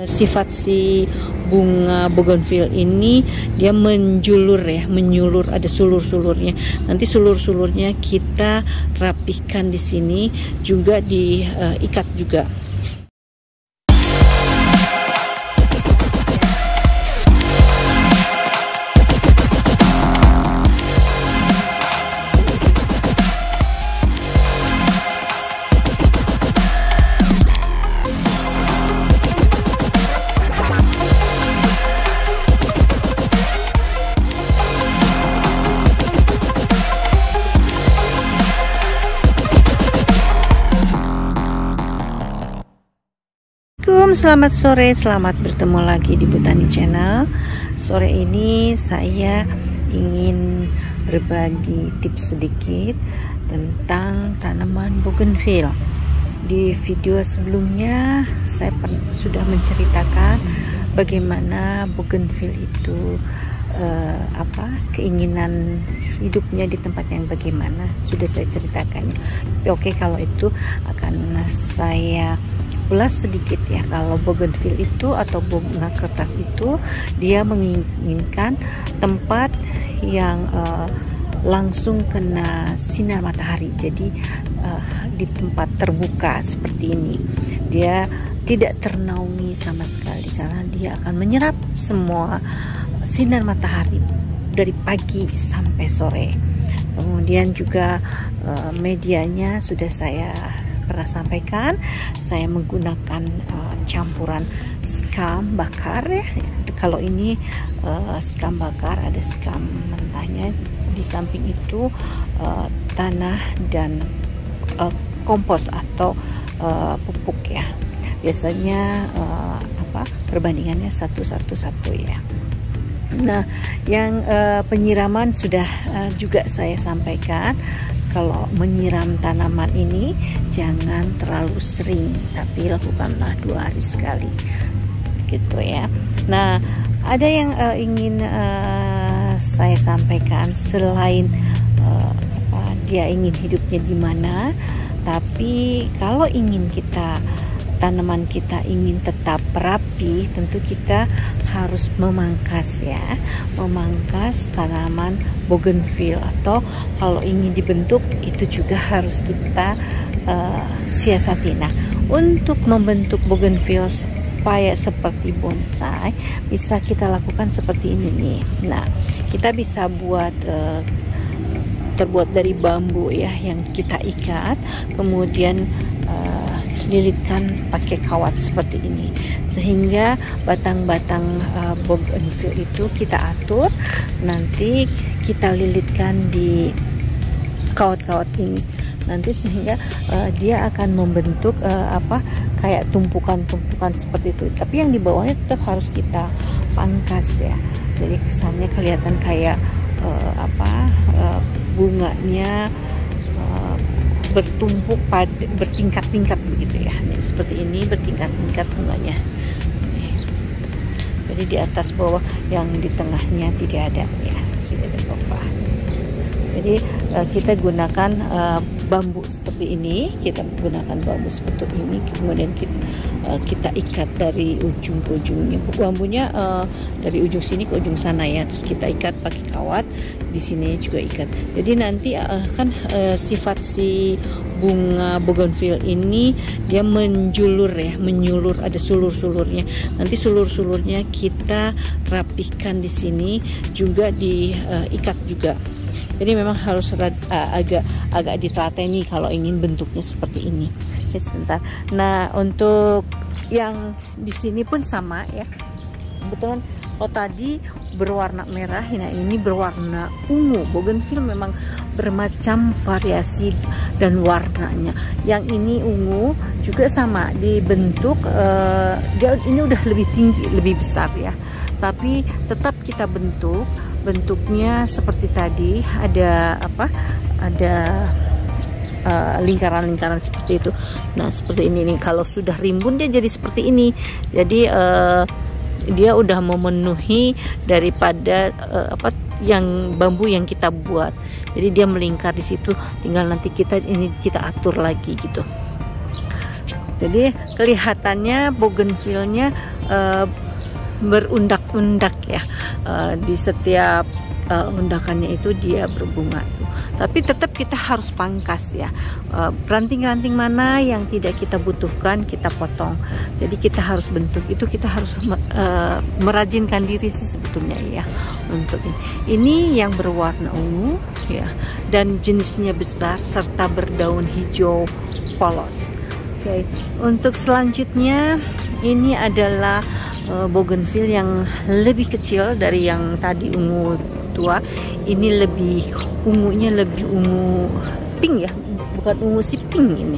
Sifat si bunga bougainville ini dia menjulur ya, menyulur, ada sulur-sulurnya. Nanti sulur-sulurnya kita rapihkan di sini, juga diikat juga. Selamat sore, selamat bertemu lagi di Botani Channel. Sore ini saya ingin berbagi tips sedikit tentang tanaman bougainville. Di video sebelumnya saya sudah menceritakan bagaimana bougainville itu keinginan hidupnya di tempat yang bagaimana, sudah saya ceritakan. Oke, kalau itu akan saya ulas sedikit ya. Kalau bougainville itu atau bunga kertas itu dia menginginkan tempat yang langsung kena sinar matahari. Jadi di tempat terbuka seperti ini dia tidak ternaungi sama sekali, karena dia akan menyerap semua sinar matahari dari pagi sampai sore. Kemudian juga medianya sudah saya pernah sampaikan, saya menggunakan campuran skam bakar ya. Kalau ini skam bakar, ada skam mentahnya, di samping itu tanah dan kompos atau pupuk ya. Biasanya perbandingannya 1:1 ya. Nah, yang penyiraman sudah juga saya sampaikan. Kalau menyiram tanaman ini jangan terlalu sering, tapi lakukanlah 2 hari sekali, gitu ya. Nah, ada yang ingin saya sampaikan selain dia ingin hidupnya di mana, tapi kalau ingin tanaman kita ingin tetap rapi, tentu kita harus memangkas ya, memangkas tanaman bougainville, atau kalau ingin dibentuk itu juga harus kita siasati. Nah, untuk membentuk bougainville supaya seperti bonsai bisa kita lakukan seperti ini nih. Nah, kita bisa terbuat dari bambu ya, yang kita ikat, kemudian lilitkan pakai kawat seperti ini, sehingga batang-batang bougainville itu kita atur, nanti kita lilitkan di kawat-kawat ini, nanti sehingga dia akan membentuk kayak tumpukan-tumpukan seperti itu. Tapi yang di bawahnya tetap harus kita pangkas ya, jadi kesannya kelihatan kayak bunganya bertumpuk bertingkat-tingkat begitu ya. Nih, seperti ini bertingkat-tingkat bunganya. Nih. Jadi di atas bawah, yang di tengahnya tidak ada ya, tidak ada apa-apa. Jadi kita gunakan bambu seperti ini, kemudian kita ikat dari ujung ke ujungnya. Bambunya dari ujung sini ke ujung sana ya, terus kita ikat pakai kawat, di sini juga ikat. Jadi nanti sifat si bunga bougainville ini dia menjulur ya, menyulur, ada sulur-sulurnya. Nanti sulur-sulurnya kita rapihkan di sini, juga diikat juga. Jadi memang harus agak ditelateni kalau ingin bentuknya seperti ini. Oke, sebentar. Nah, untuk yang di sini pun sama ya. Kebetulan kalau tadi berwarna merah, nah ini berwarna ungu. Bougainville memang bermacam variasi dan warnanya. Yang ini ungu juga sama, dibentuk ini udah lebih tinggi, lebih besar ya. Tapi tetap kita bentuknya seperti tadi, ada lingkaran-lingkaran seperti itu. Nah, seperti ini nih. Kalau sudah rimbun dia jadi seperti ini. Jadi dia udah memenuhi daripada yang bambu yang kita buat. Jadi dia melingkar di situ, tinggal nanti kita atur lagi gitu. Jadi kelihatannya bougainville-nya berundak-undak ya, di setiap undakannya itu dia berbunga tuh. Tapi tetap kita harus pangkas ya, ranting-ranting mana yang tidak kita butuhkan kita potong. Jadi kita harus bentuk itu, kita harus merajinkan diri sih sebetulnya ya untuk ini yang berwarna ungu ya, dan jenisnya besar serta berdaun hijau polos. Oke, untuk selanjutnya ini adalah bougainville yang lebih kecil dari yang tadi ungu tua. Ini lebih ungunya lebih ungu pink ya, bukan ungu si pink ini.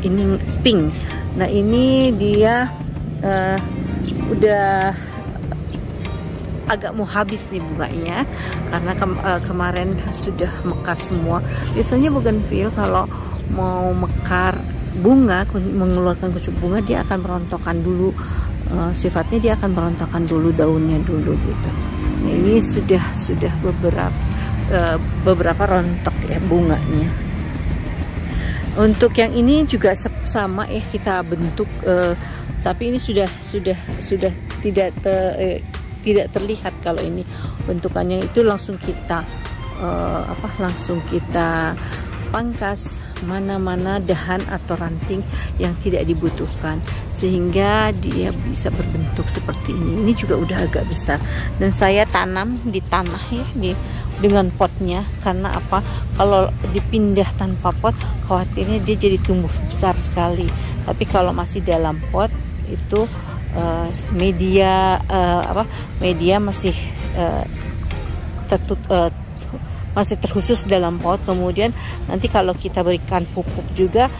Ini pink. Nah ini dia udah agak mau habis nih bunganya karena kemarin sudah mekar semua. Biasanya bougainville kalau mau mekar bunga, mengeluarkan kucup bunga, dia akan merontokkan dulu, sifatnya dia akan merontokkan dulu daunnya dulu gitu. Nah, ini sudah beberapa rontok ya bunganya. Untuk yang ini juga sama ya, kita bentuk, tapi ini sudah tidak terlihat kalau ini bentukannya. Itu langsung kita langsung kita pangkas mana-mana dahan atau ranting yang tidak dibutuhkan sehingga dia bisa berbentuk seperti ini. Ini juga udah agak besar dan saya tanam di tanah ya, dengan potnya. Karena apa, kalau dipindah tanpa pot khawatirnya dia jadi tumbuh besar sekali. Tapi kalau masih dalam pot itu media masih masih terkhusus dalam pot. Kemudian nanti kalau kita berikan pupuk juga,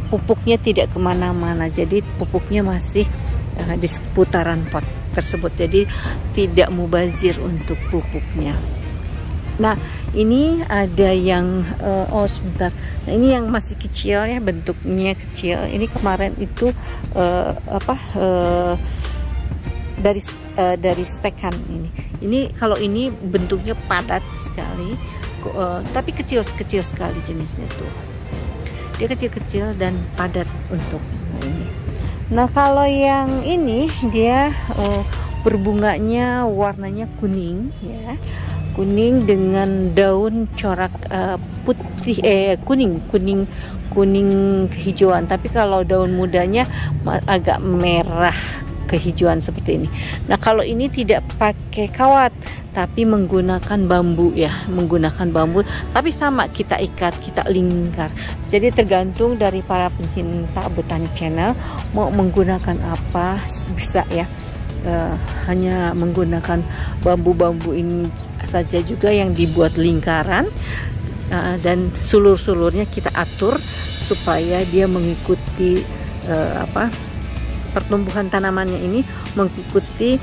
pupuknya tidak kemana-mana, jadi pupuknya masih di seputaran pot tersebut, jadi tidak mubazir untuk pupuknya. Nah ini ada yang sebentar, nah ini yang masih kecil ya, bentuknya kecil. Ini kemarin itu dari stekan ini kalau ini bentuknya padat sekali, tapi kecil sekali jenisnya tuh. Dia kecil-kecil dan padat untuk ini. Nah kalau yang ini dia berbunganya warnanya kuning ya, kuning dengan daun corak putih, kuning kehijauan. Tapi kalau daun mudanya agak merah kehijauan seperti ini. Nah kalau ini tidak pakai kawat tapi menggunakan bambu ya, menggunakan bambu, tapi sama kita ikat, kita lingkar. Jadi tergantung dari para pencinta Botani Channel mau menggunakan apa, bisa ya. Hanya menggunakan bambu-bambu ini saja juga yang dibuat lingkaran, dan sulur-sulurnya kita atur supaya dia mengikuti pertumbuhan tanamannya ini, mengikuti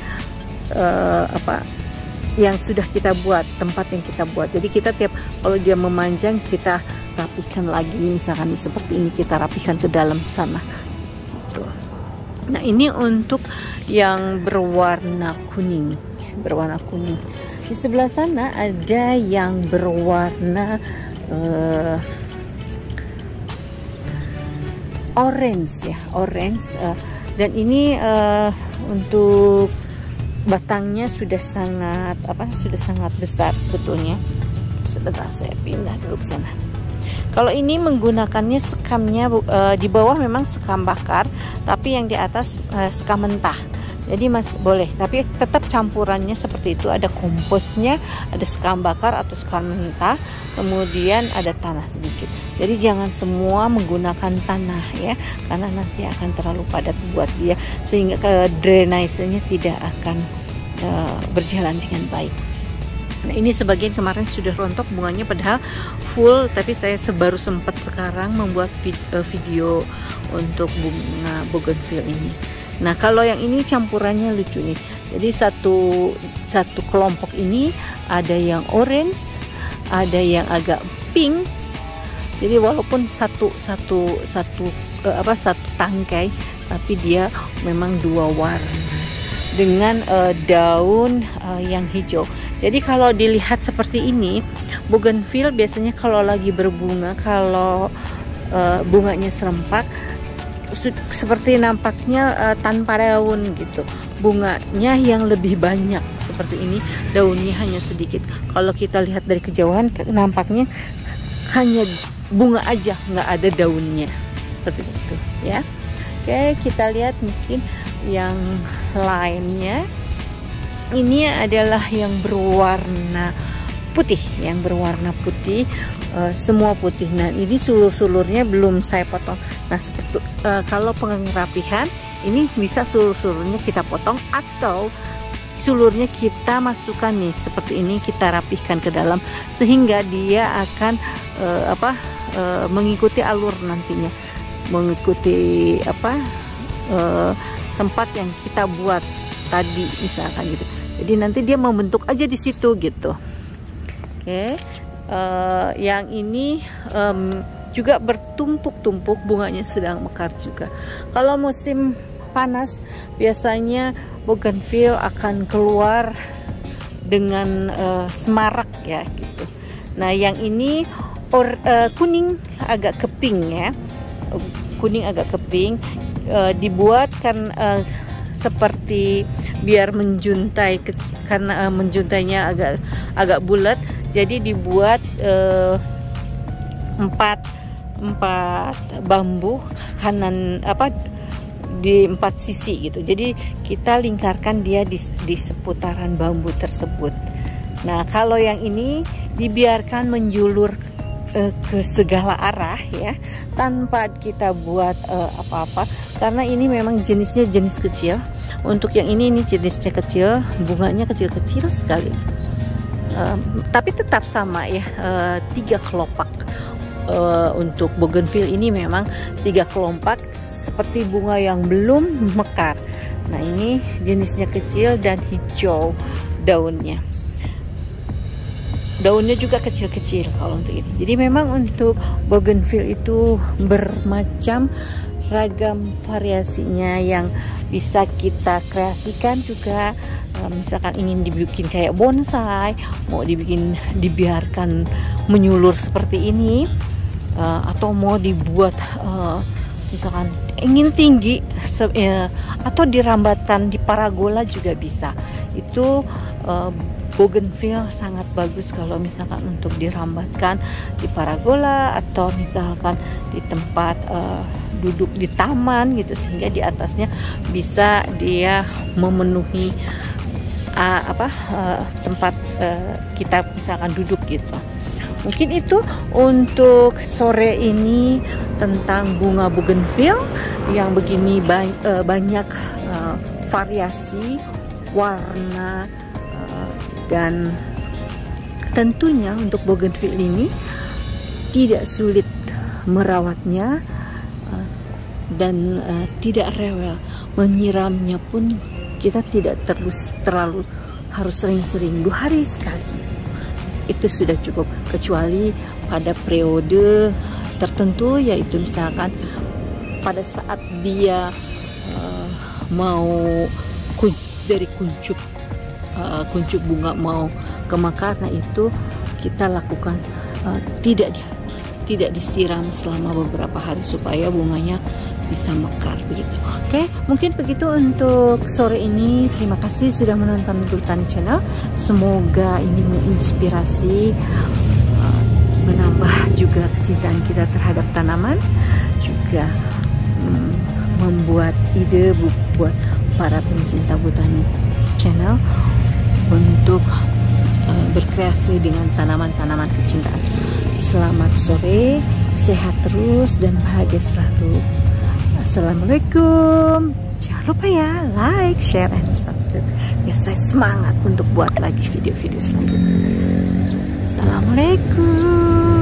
yang sudah kita buat, tempat yang kita buat. Jadi kita kalau dia memanjang kita rapihkan lagi, misalkan seperti ini kita rapihkan ke dalam sana gitu. Nah ini untuk yang berwarna kuning, di sebelah sana ada yang berwarna orange ya, dan ini untuk batangnya sudah sangat besar sebetulnya. Sebentar saya pindah dulu ke sana. Kalau ini menggunakannya sekamnya di bawah memang sekam bakar, tapi yang di atas sekam mentah. Jadi masih boleh, tapi tetap campurannya seperti itu. Ada komposnya, ada sekam bakar atau sekam mentah, kemudian ada tanah sedikit. Jadi jangan semua menggunakan tanah ya, karena nanti akan terlalu padat buat dia, sehingga drainasenya tidak akan berjalan dengan baik. Nah ini sebagian kemarin sudah rontok bunganya padahal full, tapi saya baru sempat sekarang membuat video untuk bunga bougainville ini. Nah kalau yang ini campurannya lucu nih. Jadi satu kelompok ini ada yang orange, ada yang agak pink. Jadi walaupun satu tangkai, tapi dia memang dua warna dengan daun yang hijau. Jadi kalau dilihat seperti ini, bougainville biasanya kalau lagi berbunga, kalau bunganya serempak, seperti nampaknya tanpa daun gitu. Bunganya yang lebih banyak seperti ini, daunnya hanya sedikit. Kalau kita lihat dari kejauhan nampaknya hanya bunga aja, nggak ada daunnya seperti itu ya. Oke, kita lihat mungkin yang lainnya. Ini adalah yang berwarna putih, semua putih. Nah, ini sulur-sulurnya belum saya potong. Nah, seperti kalau pengerapihan ini bisa sulur-sulurnya kita potong atau sulurnya kita masukkan nih seperti ini, kita rapihkan ke dalam sehingga dia akan mengikuti alur nantinya, mengikuti tempat yang kita buat tadi misalkan gitu. Jadi nanti dia membentuk aja di situ gitu. Oke, yang ini juga bertumpuk-tumpuk, bunganya sedang mekar juga. Kalau musim panas biasanya bougainville akan keluar dengan semarak ya gitu. Nah, yang ini kuning agak keping ya, dibuat kan seperti biar menjuntai, karena menjuntainya agak bulat, jadi dibuat 4 bambu kanan di 4 sisi gitu. Jadi kita lingkarkan dia di seputaran bambu tersebut. Nah, kalau yang ini dibiarkan menjulur ke segala arah ya, tanpa kita buat apa-apa, karena ini memang jenisnya jenis kecil. Untuk yang ini jenisnya kecil, bunganya kecil-kecil sekali, tapi tetap sama ya, 3 kelopak. Untuk bougainville ini memang 3 kelopak seperti bunga yang belum mekar. Nah, ini jenisnya kecil dan hijau daunnya. Daunnya juga kecil-kecil kalau untuk ini. Jadi memang untuk bougainville itu bermacam ragam variasinya yang bisa kita kreasikan juga. Misalkan ingin dibikin kayak bonsai, mau dibiarkan menyulur seperti ini, atau mau dibuat misalkan ingin tinggi atau dirambatan di paragola juga bisa. Itu bougainville sangat bagus kalau misalkan untuk dirambatkan di paragola atau misalkan di tempat duduk di taman gitu, sehingga di atasnya bisa dia memenuhi tempat kita misalkan duduk gitu. Mungkin itu untuk sore ini tentang bunga bougainville yang begini banyak variasi warna, dan tentunya untuk bougainville ini tidak sulit merawatnya dan tidak rewel. Menyiramnya pun kita tidak terlalu harus sering-sering, 2 hari sekali itu sudah cukup, kecuali pada periode tertentu, yaitu misalkan pada saat dia mau dari kuncup bunga mau kemekar. Nah, itu kita lakukan tidak disiram selama beberapa hari supaya bunganya bisa mekar begitu. Oke, mungkin begitu untuk sore ini. Terima kasih sudah menonton Gultani Channel. Semoga ini menginspirasi, menambah juga kecintaan kita terhadap tanaman, juga membuat ide buat para pencinta Botani Channel untuk berkreasi dengan tanaman-tanaman kecintaan. Selamat sore, sehat terus dan bahagia selalu. Assalamualaikum. Jangan lupa ya, like, share, and subscribe biar saya semangat untuk buat lagi video-video selanjutnya. Assalamualaikum.